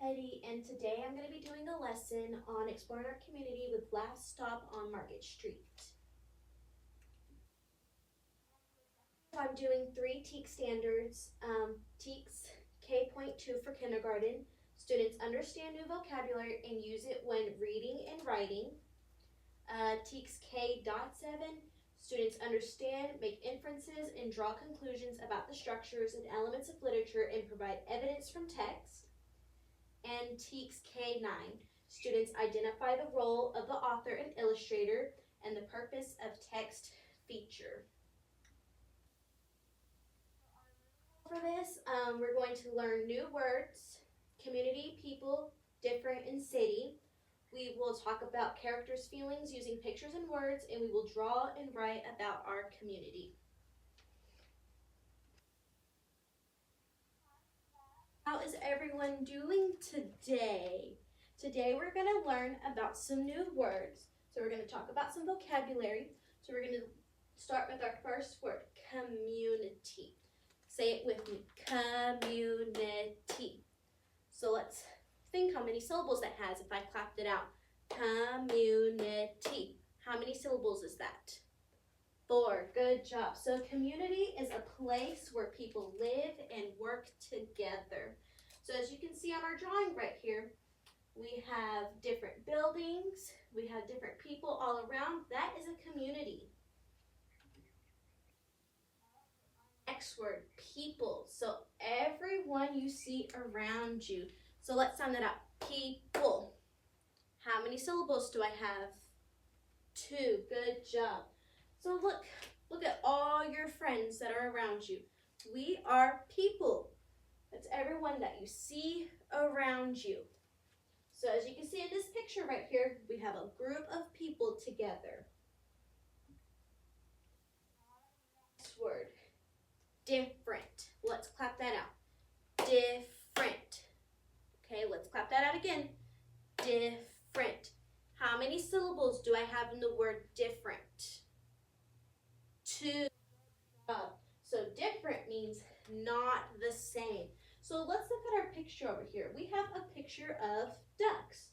Hetty, and today I'm going to be doing a lesson on exploring our community with Last Stop on Market Street. I'm doing 3 TEAC standards. TEAC's K.2 for kindergarten. Students understand new vocabulary and use it when reading and writing. TEAC's K.7. Students understand, make inferences, and draw conclusions about the structures and elements of literature and provide evidence from text. And TEAC's K9. Students identify the role of the author and illustrator and the purpose of text feature. For this, we're going to learn new words, community, people, different, and city. We will talk about characters' feelings using pictures and words, and we will draw and write about our community. How is everyone doing today? Today we're going to learn about some new words. So we're going to talk about some vocabulary. So we're going to start with our first word, community. Say it with me, community. So let's think how many syllables that has if I clapped it out. Community. How many syllables is that? 4. Good job. So community is a place where people live and work together. So as you can see on our drawing right here, we have different buildings, we have different people all around. That is a community. Next word, people. So everyone you see around you. So let's sound that out. People. How many syllables do I have? 2. Good job. So look at all your friends that are around you. We are people. That's everyone that you see around you. So as you can see in this picture right here, we have a group of people together. Next word, different. Let's clap that out. Different. Okay, let's clap that out again. Different. How many syllables do I have in the word different? 2. So different means not the same. So let's look at our picture over here. We have a picture of ducks.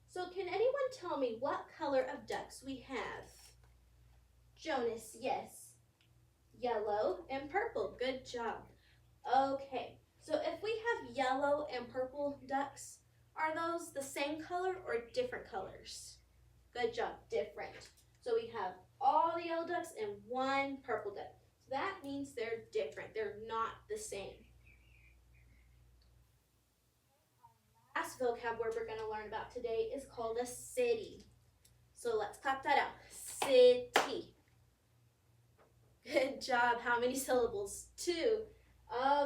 So can anyone tell me what color of ducks we have? Jonas, yes. Yellow and purple. Good job. Okay, so if we have yellow and purple ducks, are those the same color or different colors? Good job, different. So we have all the yellow ducks and 1 purple duck. So that means they're different. They're not the same. Last vocab word we're going to learn about today is called a city. So let's clap that out. City. Good job. How many syllables? 2.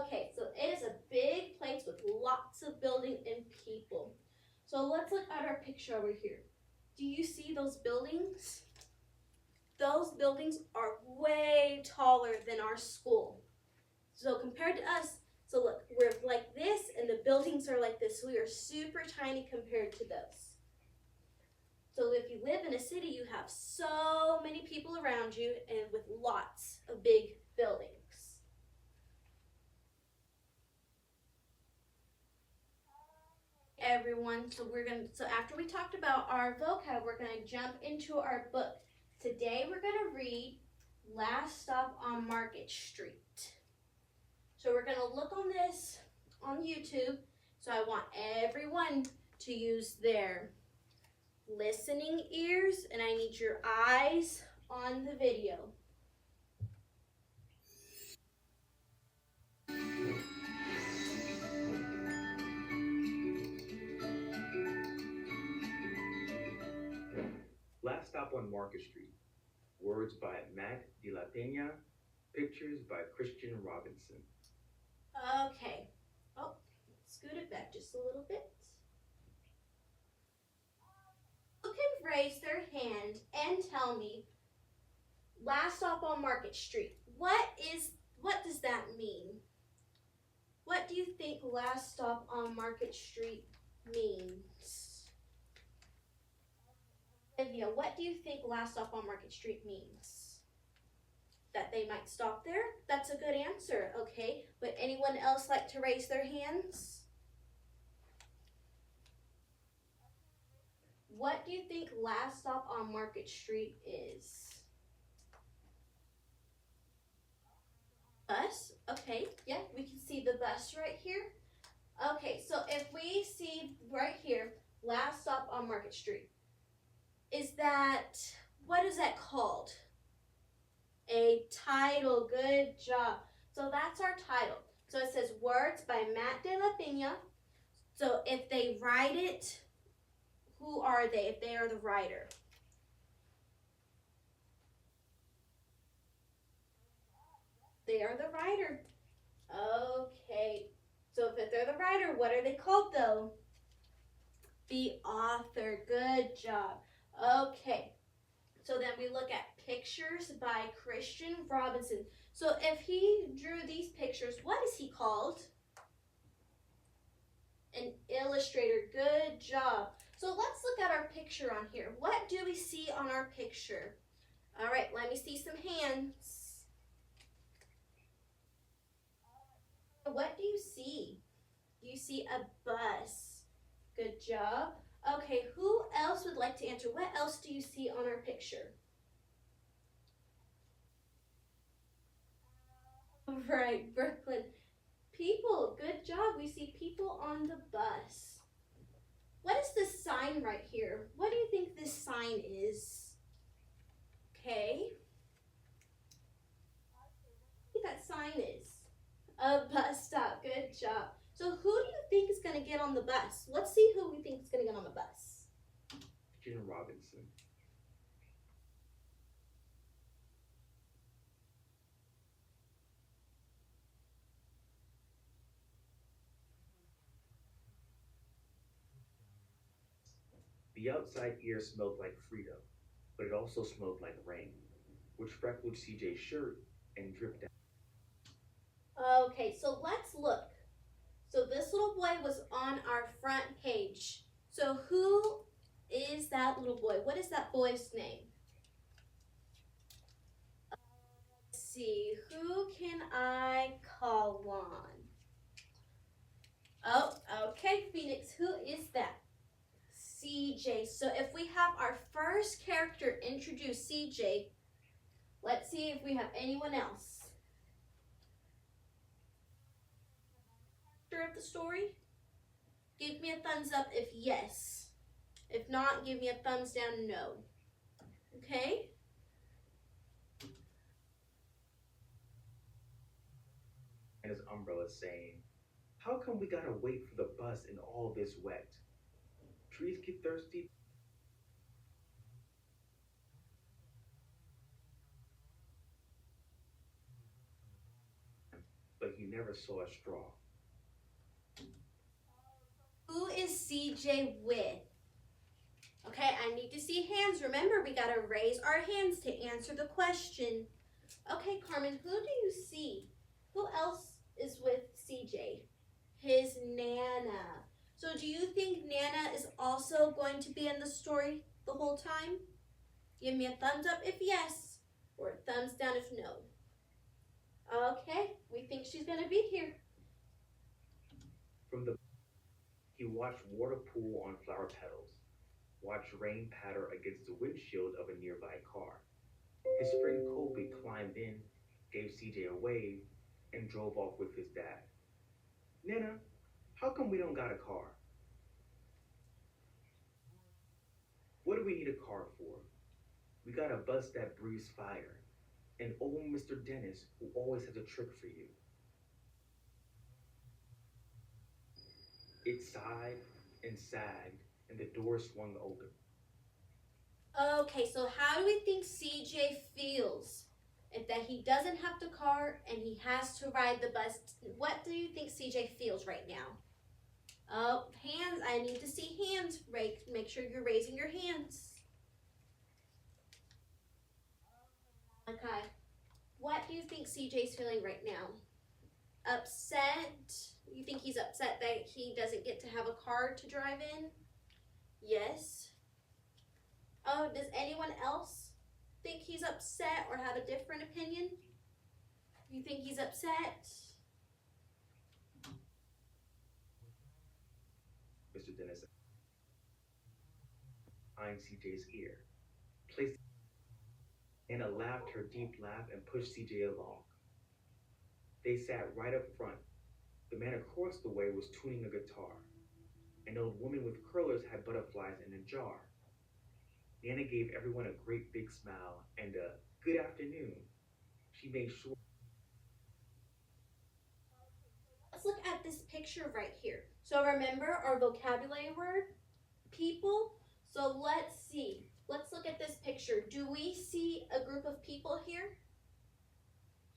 Okay, so it is a big place with lots of buildings and people. So let's look at our picture over here. Do you see those buildings? Those buildings are way taller than our school. So compared to us, so look, we're like this and the buildings are like this. We are super tiny compared to those. So if you live in a city, you have so many people around you and with lots of big buildings. Everyone, so after we talked about our vocab, we're going to jump into our book. Today we're going to read Last Stop on Market Street. So we're going to look on this on YouTube. So I want everyone to use their listening ears and I need your eyes on the video. Last Stop on Market Street. Words by Matt De La Pena. Pictures by Christian Robinson. Okay. Oh, scoot it back just a little bit. Who can raise their hand and tell me Last Stop on Market Street? What does that mean? What do you think Last Stop on Market Street means? Olivia, what do you think Last Stop on Market Street means? That they might stop there? That's a good answer, okay. Would anyone else like to raise their hands? what do you think last stop on Market Street is? Bus. Okay, yeah, we can see the bus right here. Okay, so if we see right here, last stop on Market Street, is that, what is that called? A title. Good job. So that's our title. So it says words by Matt de la Pena. So if they write it, who are they if they are the writer? They are the writer. Okay. So if they're the writer, what are they called though? The author. Good job. Okay. So then we look at pictures by Christian Robinson. So if he drew these pictures, what is he called? An illustrator. Good job. So let's look at our picture on here. What do we see on our picture? All right, let me see some hands. What do you see? You see a bus. Good job. Okay, who else would like to answer? What else do you see on our picture? Right, Brooklyn. People. Good job. We see people on the bus. What is this sign right here? What do you think this sign is? Okay. What do you think that sign is? A bus stop. Good job. So who do you think is going to get on the bus? Let's see who we think is going to get on the bus. Christian Robinson. The outside air smelled like freedom, but it also smelled like rain, which freckled CJ's shirt and dripped down. Okay, so let's look. So this little boy was on our front page. So who is that little boy? What is that boy's name? Let's see, who can I call on? Oh, okay, Phoenix, who is that? CJ. So if we have our first character introduce CJ, let's see if we have anyone else. Of the story? Give me a thumbs up if yes. If not, give me a thumbs down no. Okay? And his umbrella saying, "How come we gotta wait for the bus in all this wet? Trees get thirsty." But he never saw a straw. Who is CJ with? Okay, I need to see hands. Remember, we gotta raise our hands to answer the question. Okay, Carmen, who do you see? Who else is with CJ? His Nana. So do you think Nana is also going to be in the story the whole time? Give me a thumbs up if yes, or a thumbs down if no. Okay, we think she's gonna be here. From the he watched water pool on flower petals, watched rain patter against the windshield of a nearby car. His friend Colby climbed in, gave CJ a wave, and drove off with his dad. "Nana, how come we don't got a car?" "What do we need a car for? We got a bus that breathes fire, and old Mr. Dennis who always has a trick for you." It sighed and sagged, and the door swung open. Okay, so how do we think CJ feels? If that he doesn't have the car and he has to ride the bus, what do you think CJ feels right now? Oh, hands. I need to see hands. Make sure you're raising your hands. Okay. What do you think CJ's feeling right now? Upset? You think he's upset that he doesn't get to have a car to drive in? Yes. Oh, does anyone else think he's upset or have a different opinion? You think he's upset? Mr. Dennis, behind CJ's ear. Placed Anna laughed her deep laugh and pushed CJ along. They sat right up front. The man across the way was tuning a guitar. An old woman with curlers had butterflies in a jar. Nana gave everyone a great big smile and a good afternoon. She made sure. Let's look at this picture right here. So remember our vocabulary word, people. So let's see. Let's look at this picture. Do we see a group of people here?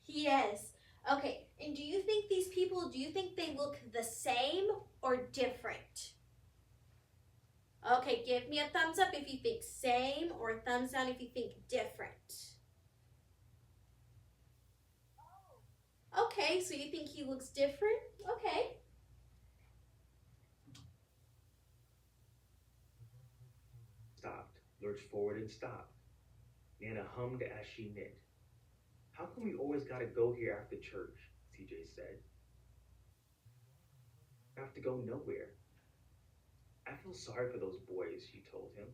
Yes. Okay, and do you think these people, do you think they look the same or different? Okay, give me a thumbs up if you think same or a thumbs down if you think different. Okay, so you think he looks different? Okay. Stopped, lurched forward and stopped. Nana hummed as she knit. How come we always gotta go here after church? CJ said. I have to go nowhere. I feel sorry for those boys, she told him.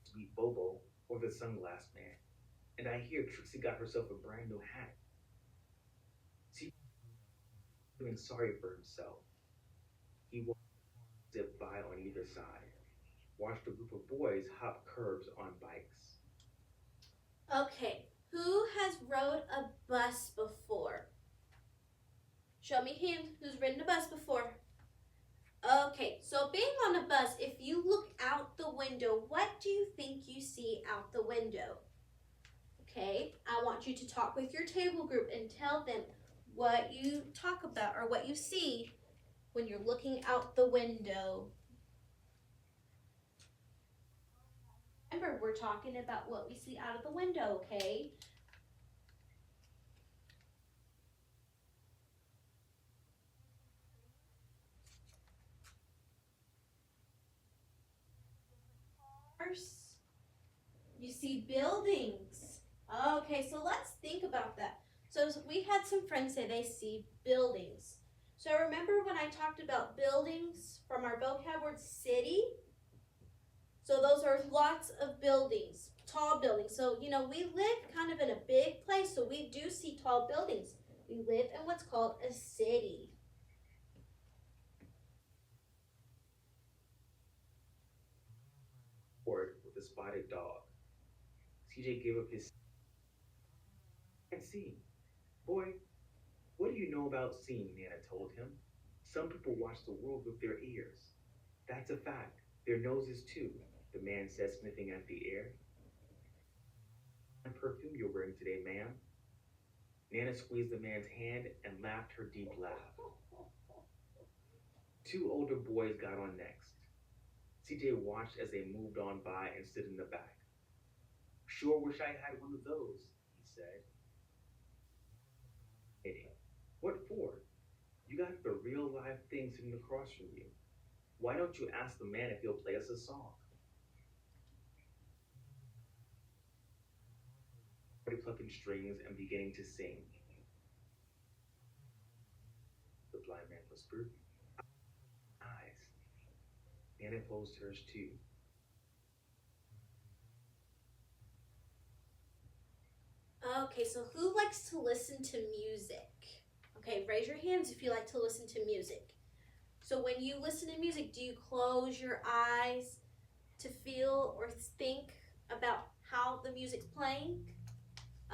Sweet Bobo, or the sunglass man. And I hear Trixie got herself a brand new hat. CJ was feeling sorry for himself. He zipped by on either side, watched a group of boys hop curbs on bikes. Okay, who has rode a bus before? Show me hand who's ridden a bus before. Okay, so being on a bus, if you look out the window, what do you think you see out the window? Okay, I want you to talk with your table group and tell them what you talk about or what you see when you're looking out the window. Remember, we're talking about what we see out of the window, okay? You see buildings. Okay, so let's think about that. So we had some friends say they see buildings. So remember when I talked about buildings from our vocab word city? So those are lots of buildings, tall buildings. So, you know, we live kind of in a big place, so we do see tall buildings. We live in what's called a city. With a spotted dog. CJ gave up his. I can't see. Boy, what do you know about seeing? Nana told him. Some people watch the world with their ears. That's a fact. Their noses too, the man said, sniffing at the air. And perfume you're wearing today, ma'am. Nana squeezed the man's hand and laughed her deep laugh. Two older boys got on next. CJ watched as they moved on by and stood in the back. Sure wish I had one of those, he said. Hey, what for? You got the real live thing sitting across from you. Why don't you ask the man if he'll play us a song? Plucking strings and beginning to sing. The blind man whispered. Eyes. Nana closed hers too. Okay, so who likes to listen to music? Okay, raise your hands if you like to listen to music. So when you listen to music, do you close your eyes to feel or think about how the music's playing?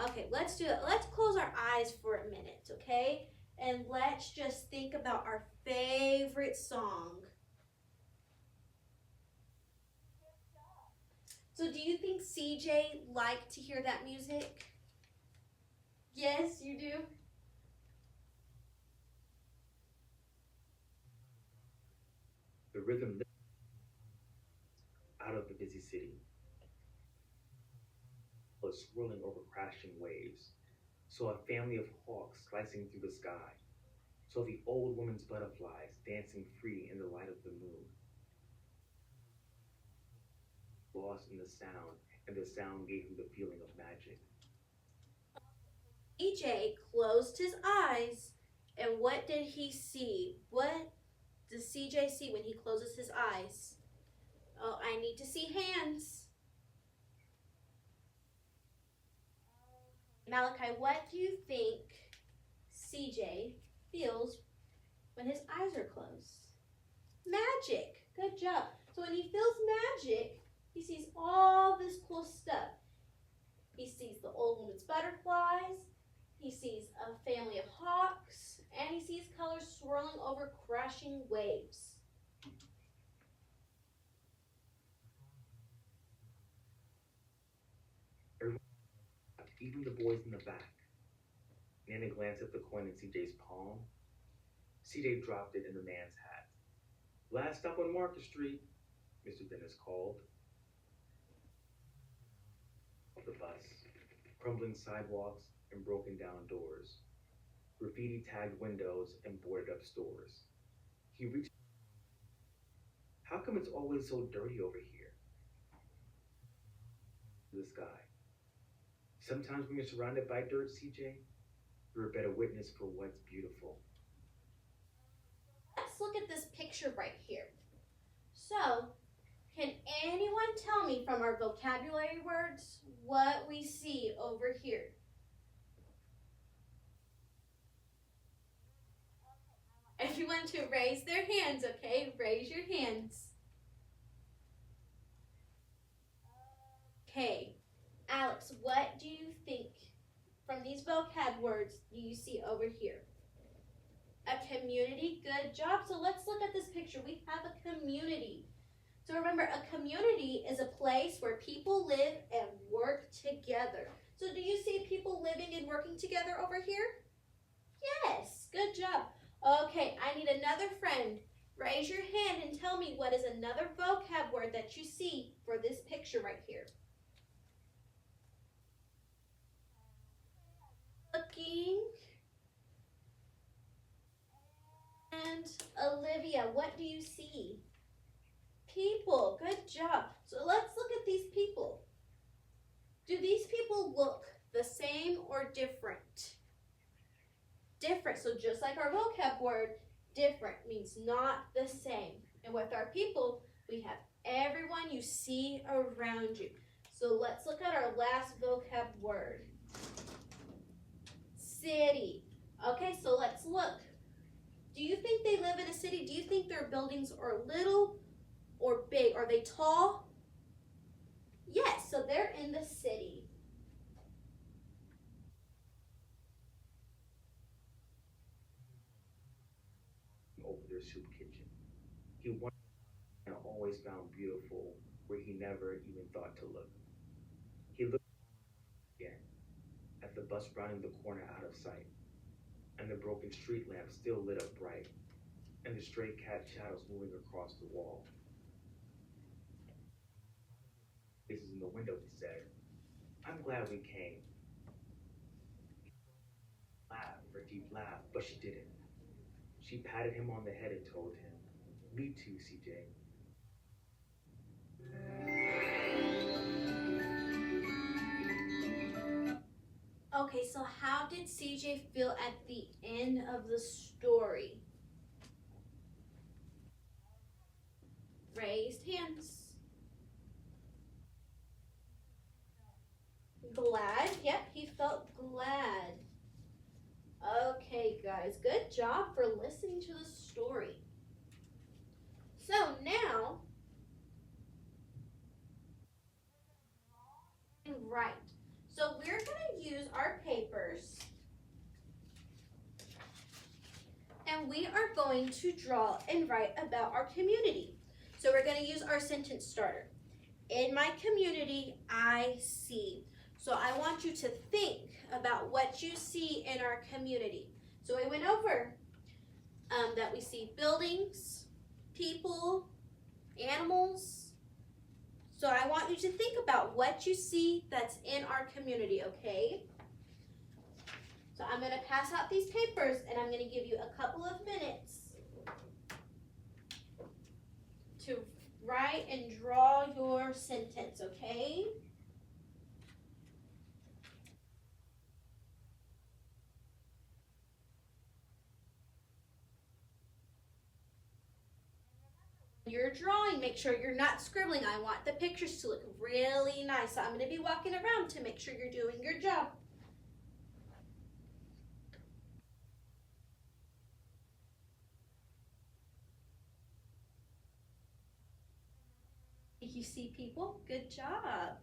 Okay, let's do it. Let's close our eyes for a minute, okay? And let's just think about our favorite song. So do you think CJ liked to hear that music? Yes, you do? The rhythm out of the busy city was swirling over crashing waves. Saw a family of hawks slicing through the sky. Saw the old woman's butterflies dancing free in the light of the moon. Lost in the sound, and the sound gave him the feeling of magic. CJ closed his eyes, and what did he see? What does CJ see when he closes his eyes? Oh, I need to see hands. Malachi, what do you think CJ feels when his eyes are closed? Magic. Good job. So when he feels magic, he sees all this cool stuff. He sees the old woman's butterflies, he sees a family of hawks, and he sees colors swirling over crashing waves. Everyone laughed, even the boys in the back. Nana glanced at the coin in CJ's palm. CJ dropped it in the man's hat. Last stop on Market Street, Mr. Dennis called. Off the bus, crumbling sidewalks and broken down doors, graffiti tagged windows and boarded up stores. He reached. How come it's always so dirty over here? The sky. Sometimes when you're surrounded by dirt, CJ, you're a better witness for what's beautiful. Let's look at this picture right here. So, can anyone tell me from our vocabulary words what we see over here? Everyone to raise their hands, okay? Raise your hands. Okay, Alex, what do you think from these vocab words do you see over here? A community, good job. So let's look at this picture. We have a community. So remember, a community is a place where people live and work together. So do you see people living and working together over here? Yes, good job. Okay, I need another friend. Raise your hand and tell me what is another vocab word that you see for this picture right here. Looking. And Olivia, what do you see? People, good job. So let's look at these people. Do these people look the same or different? Different, so just like our vocab word, different means not the same. And with our people, we have everyone you see around you. So let's look at our last vocab word. City. Okay, so let's look. Do you think they live in a city? Do you think their buildings are little or big? Are they tall? Yes, so they're in the city. Over their soup kitchen. He wondered and always found beautiful where he never even thought to look. He looked again at the bus rounding the corner out of sight, and the broken street lamp still lit up bright, and the stray cat shadows moving across the wall. Faces in the window, he said. I'm glad we came. Laugh for a deep laugh, but she didn't. She patted him on the head and told him, Me too, CJ. Okay, so how did CJ feel at the end of the story? Raised hands. Glad? Yep, he felt glad. Okay, guys, good job for listening to the story. So now, right. So we're going to use our papers and we are going to draw and write about our community. So we're going to use our sentence starter. In my community, I see. So I want you to think about what you see in our community. So we went over that we see buildings, people, animals. So I want you to think about what you see that's in our community, okay? So I'm going to pass out these papers and I'm going to give you a couple of minutes to write and draw your sentence, okay? You're drawing, make sure you're not scribbling. I want the pictures to look really nice. So I'm going to be walking around to make sure you're doing your job. You see people? Good job.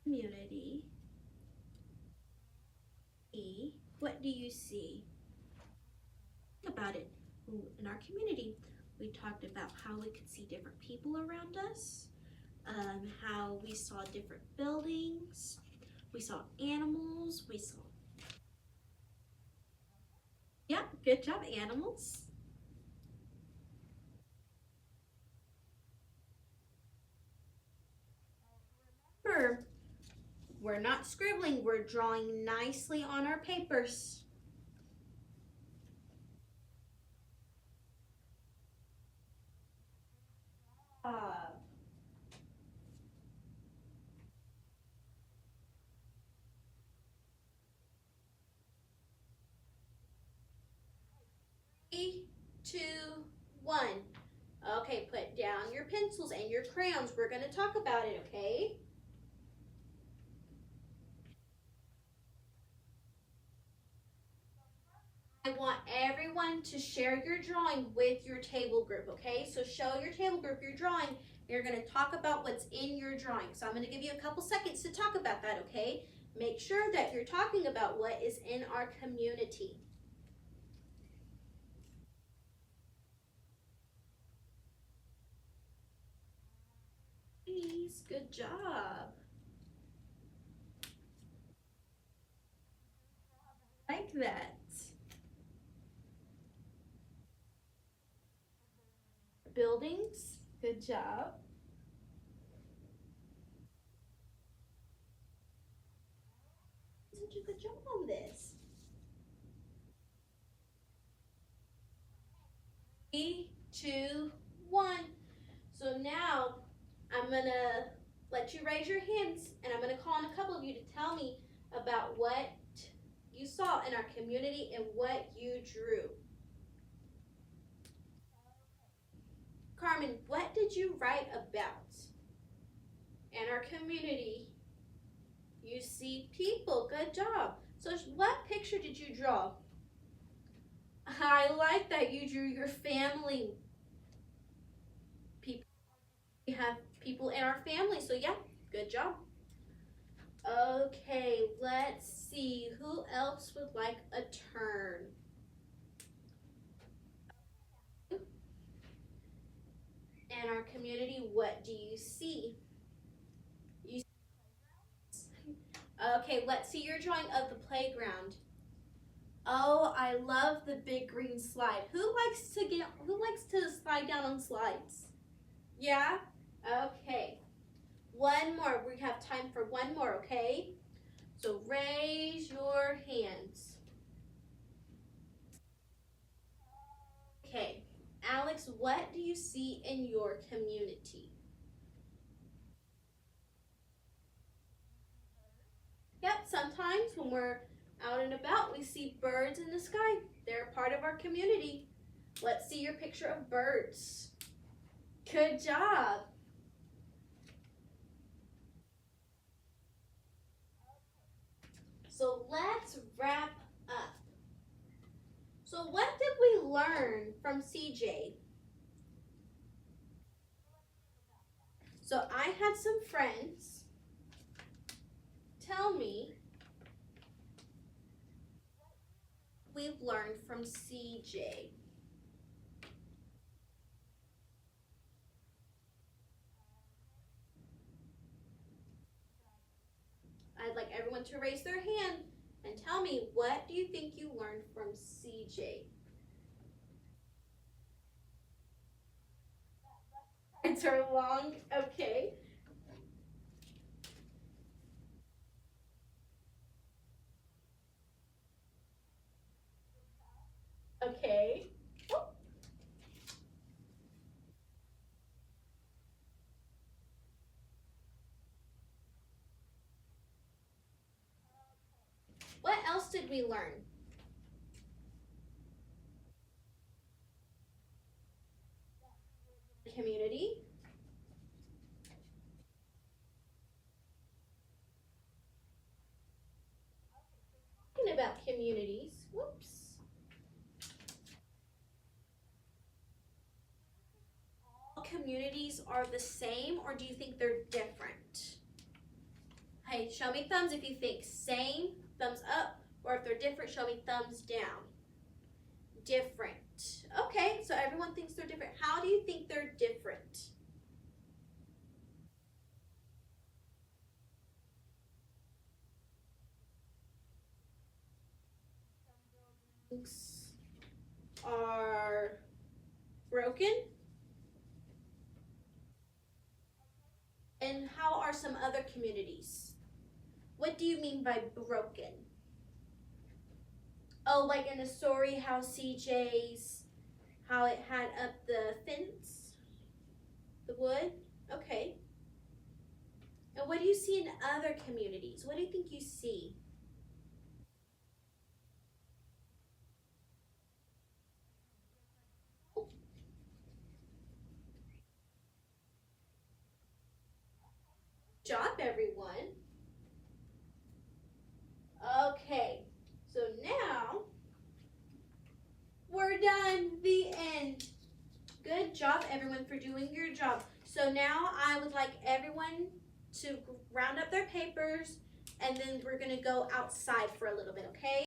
Community. What do you see? Think about it. In our community, we talked about how we could see different people around us, how we saw different buildings, we saw animals, yeah, good job, animals. Remember, we're not scribbling, we're drawing nicely on our papers. 3, 2, 1. Okay, put down your pencils and your crayons. We're going to talk about it, okay? I want everyone to share your drawing with your table group, okay? So show your table group your drawing. You're going to talk about what's in your drawing. So I'm going to give you a couple seconds to talk about that, okay? Make sure that you're talking about what is in our community. Please, good job. I like that. Buildings, good job. Such a good job on this. 3, 2, 1. So now I'm gonna let you raise your hands and I'm gonna call on a couple of you to tell me about what you saw in our community and what you drew. Carmen, what did you write about? In our community, you see people. Good job. So what picture did you draw? I like that you drew your family. People. We have people in our family, so yeah, good job. Okay, let's see. Who else would like a turn? In our community, what do you see? Okay, let's see your drawing of the playground. Oh, I love the big green slide. Who likes to slide down on slides? Yeah? Okay. One more. We have time for one more, okay? So raise your hands. Okay. Alex, what do you see in your community? Yep, sometimes when we're out and about, we see birds in the sky. They're part of our community. Let's see your picture of birds. Good job. So let's wrap up. So what did we learn from CJ? So I had some friends tell me we've learned from CJ. I'd like everyone to raise their hand and tell me, what do you think you learned from CJ? It's are long, okay. Okay. Oh. What else did we learn? community. Talking about communities, whoops. All communities are the same, or do you think they're different? Hey, show me thumbs if you think same, thumbs up, or if they're different, show me thumbs down. Different. Okay, so everyone thinks they're different. How do you think they're different? Are broken. And how are some other communities? What do you mean by broken? Oh, like in the story how CJ's, how it had up the fence, the wood? Okay. And what do you see in other communities? What do you think you see? Good job, everyone. Okay, so now we're done. The end. Good job, everyone, for doing your job. So now I would like everyone to round up their papers, and then we're going to go outside for a little bit, okay?